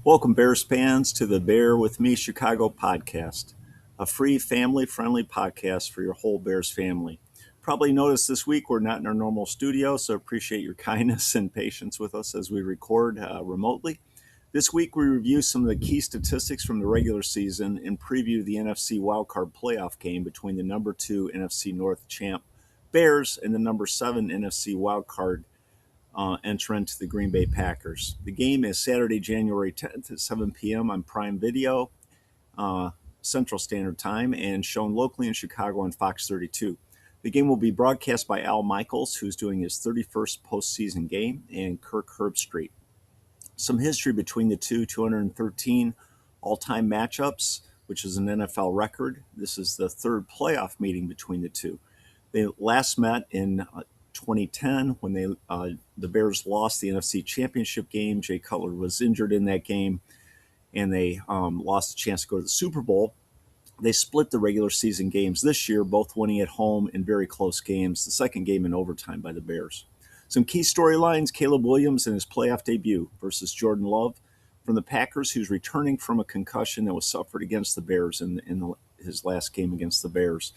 Welcome, Bears fans, to the Bear With Me Chicago podcast, a free family-friendly podcast for your whole Bears family. Probably noticed this week we're not in our normal studio, so appreciate your kindness and patience with us as we record remotely. This week we review some of the key statistics from the regular season and preview the NFC wildcard playoff game between the number 2 NFC North champ Bears and the number 7 NFC wildcard entrant, the Green Bay Packers. The game is Saturday, January 10th at 7 p.m. on Prime Video, Central Standard Time, and shown locally in Chicago on Fox 32. The game will be broadcast by Al Michaels, who's doing his 31st postseason game, and Kirk Herbstreit. Some history between the 213 all-time matchups, which is an NFL record. This is the third playoff meeting between the two. They last met in 2010 when the Bears lost the NFC Championship game. Jay Cutler was injured in that game, and they lost a chance to go to the Super Bowl. They split the regular season games this year, both winning at home in very close games, the second game in overtime by the Bears. Some key storylines: Caleb Williams in his playoff debut versus Jordan Love from the Packers, who's returning from a concussion that was suffered against the Bears in his last game against the Bears.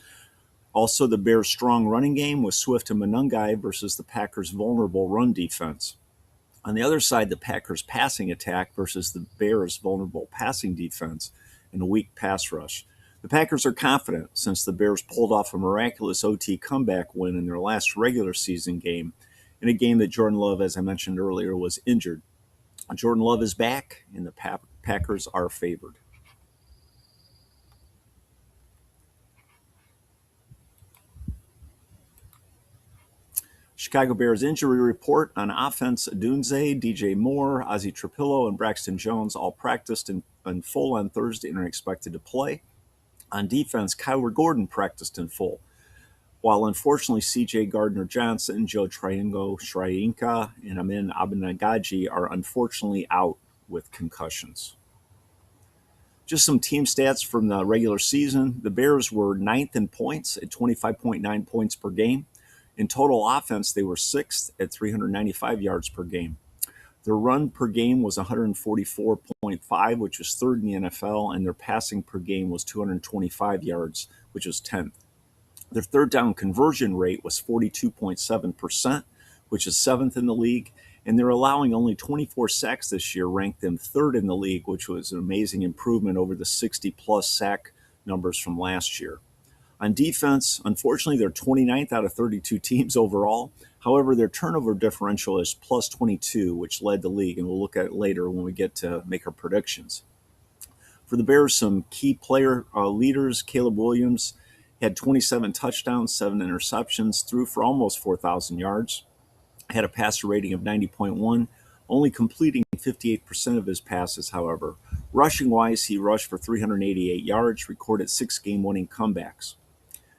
Also, the Bears' strong running game with Swift and Monangai versus the Packers' vulnerable run defense. On the other side, the Packers' passing attack versus the Bears' vulnerable passing defense and a weak pass rush. The Packers are confident since the Bears pulled off a miraculous OT comeback win in their last regular season game, in a game that Jordan Love, as I mentioned earlier, was injured. Jordan Love is back, and the Packers are favored. Chicago Bears injury report: on offense, Odunze, DJ Moore, Ozzie Trapillo, and Braxton Jones all practiced in full on Thursday and are expected to play. On defense, Kyler Gordon practiced in full, while unfortunately C.J. Gardner-Johnson, Joe Trianka, and Amin Abenagaji are unfortunately out with concussions. Just some team stats from the regular season. The Bears were ninth in points at 25.9 points per game. In total offense, they were sixth at 395 yards per game. Their run per game was 144.5, which was third in the NFL, and their passing per game was 225 yards, which was 10th. Their third down conversion rate was 42.7%, which is seventh in the league, and they're allowing only 24 sacks this year, ranked them third in the league, which was an amazing improvement over the 60-plus sack numbers from last year. On defense, unfortunately, they're 29th out of 32 teams overall. However, their turnover differential is plus 22, which led the league, and we'll look at it later when we get to make our predictions. For the Bears, some key player leaders: Caleb Williams had 27 touchdowns, 7 interceptions, threw for almost 4,000 yards, had a passer rating of 90.1, only completing 58% of his passes, however. Rushing-wise, he rushed for 388 yards, recorded 6 game-winning comebacks.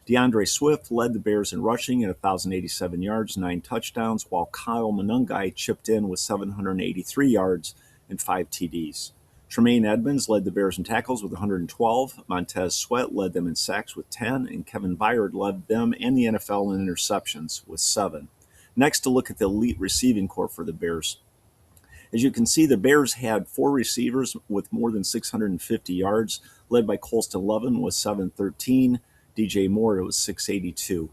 DeAndre Swift led the Bears in rushing at 1,087 yards, 9 touchdowns, while Kyle Monangai chipped in with 783 yards and 5 TDs. Tremaine Edmonds led the Bears in tackles with 112. Montez Sweat led them in sacks with 10, and Kevin Byard led them and the NFL in interceptions with 7. Next, to look at the elite receiving corps for the Bears. As you can see, the Bears had 4 receivers with more than 650 yards, led by Colston Lovin with 713. DJ Moore was 682,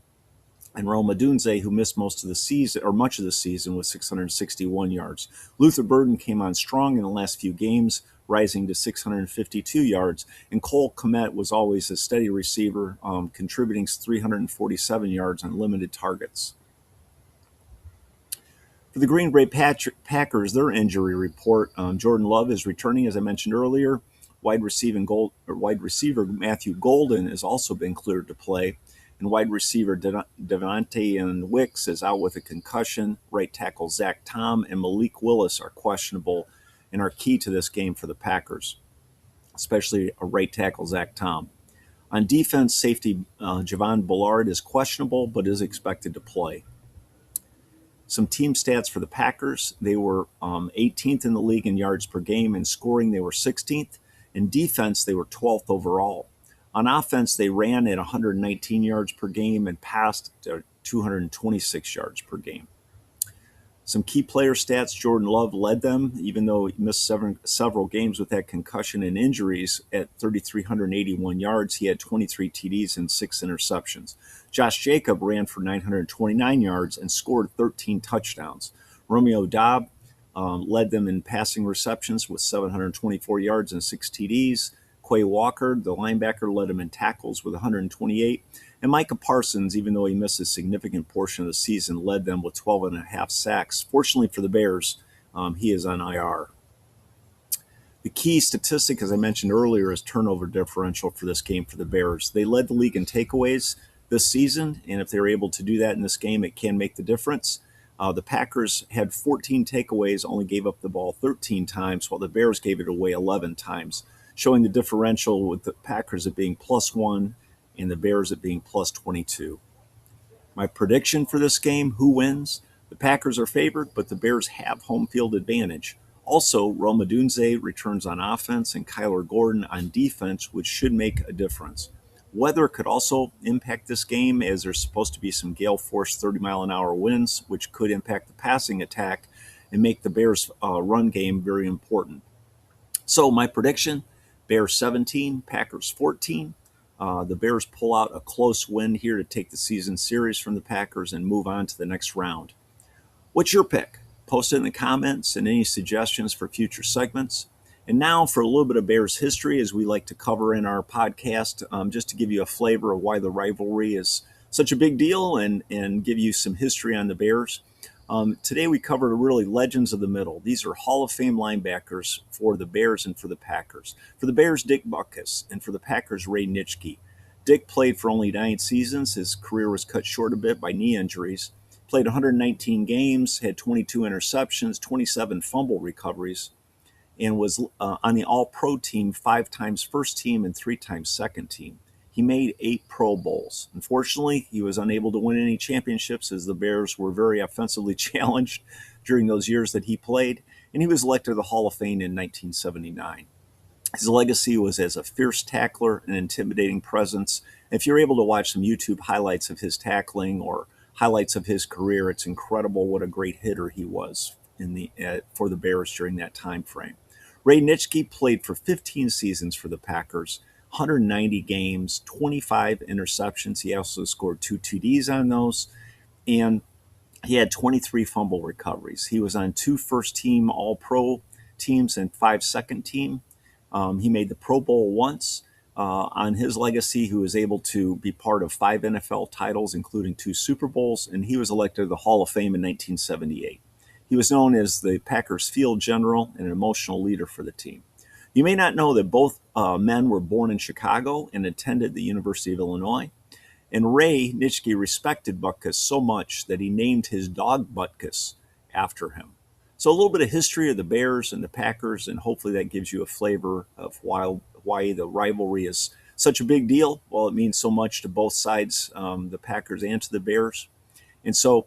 and Rome Odunze, who missed most of the season or much of the season, with 661 yards. Luther Burden came on strong in the last few games, rising to 652 yards, and Cole Kmet was always a steady receiver, contributing 347 yards on limited targets. For the Green Bay Packers, their injury report: Jordan Love is returning, as I mentioned earlier. Wide receiver Matthew Golden has also been cleared to play, and wide receiver Devontae Wicks is out with a concussion. Right tackle Zach Tom and Malik Willis are questionable and are key to this game for the Packers, especially a right tackle Zach Tom. On defense, safety Javon Bullard is questionable but is expected to play. Some team stats for the Packers: they were 18th in the league in yards per game. In scoring, they were 16th. In defense, they were 12th overall. On offense, they ran at 119 yards per game and passed at 226 yards per game. Some key player stats: Jordan Love led them, even though he missed several games with that concussion and injuries. At 3,381 yards, he had 23 TDs and 6 interceptions. Josh Jacob ran for 929 yards and scored 13 touchdowns. Romeo Doubs led them in passing receptions with 724 yards and 6 TDs. Quay Walker, the linebacker, led him in tackles with 128. And Micah Parsons, even though he missed a significant portion of the season, led them with 12 and a half sacks. Fortunately for the Bears, he is on IR. The key statistic, as I mentioned earlier, is turnover differential for this game for the Bears. They led the league in takeaways this season, and if they're able to do that in this game, it can make the difference. The Packers had 14 takeaways, only gave up the ball 13 times, while the Bears gave it away 11 times, showing the differential with the Packers at being +1 and the Bears at being +22. My prediction for this game: who wins? The Packers are favored, but the Bears have home field advantage. Also, Rome Odunze returns on offense and Kyler Gordon on defense, which should make a difference. Weather could also impact this game, as there's supposed to be some gale force 30-mile-an-hour winds, which could impact the passing attack and make the Bears' run game very important. So my prediction: Bears 17, Packers 14. The Bears pull out a close win here to take the season series from the Packers and move on to the next round. What's your pick? Post it in the comments and any suggestions for future segments. And now for a little bit of Bears history, as we like to cover in our podcast, just to give you a flavor of why the rivalry is such a big deal and give you some history on the Bears. Today we covered really legends of the middle. These are Hall of Fame linebackers for the Bears and for the Packers. For the Bears, Dick Butkus, and for the Packers, Ray Nitschke. Dick played for only 9 seasons. His career was cut short a bit by knee injuries. Played 119 games, had 22 interceptions, 27 fumble recoveries, and was on the All-Pro team 5 times first team and 3 times second team. He made 8 Pro Bowls. Unfortunately, he was unable to win any championships, as the Bears were very offensively challenged during those years that he played, and he was elected to the Hall of Fame in 1979. His legacy was as a fierce tackler, an intimidating presence. If you're able to watch some YouTube highlights of his tackling or highlights of his career, it's incredible what a great hitter he was for the Bears during that time frame. Ray Nitschke played for 15 seasons for the Packers, 190 games, 25 interceptions. He also scored 2 TDs on those, and he had 23 fumble recoveries. He was on 2 first-team All-Pro teams and 5 second-team. He made the Pro Bowl once. On his legacy, he was able to be part of 5 NFL titles, including 2 Super Bowls, and he was elected to the Hall of Fame in 1978. He was known as the Packers field general and an emotional leader for the team. You may not know that both men were born in Chicago and attended the University of Illinois. And Ray Nitschke respected Butkus so much that he named his dog Butkus after him. So a little bit of history of the Bears and the Packers, and hopefully that gives you a flavor of why the rivalry is such a big deal. Well, it means so much to both sides, the Packers and to the Bears. And so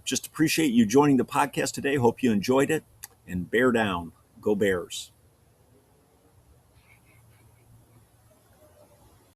just appreciate you joining the podcast today. Hope you enjoyed it. And bear down. Go Bears.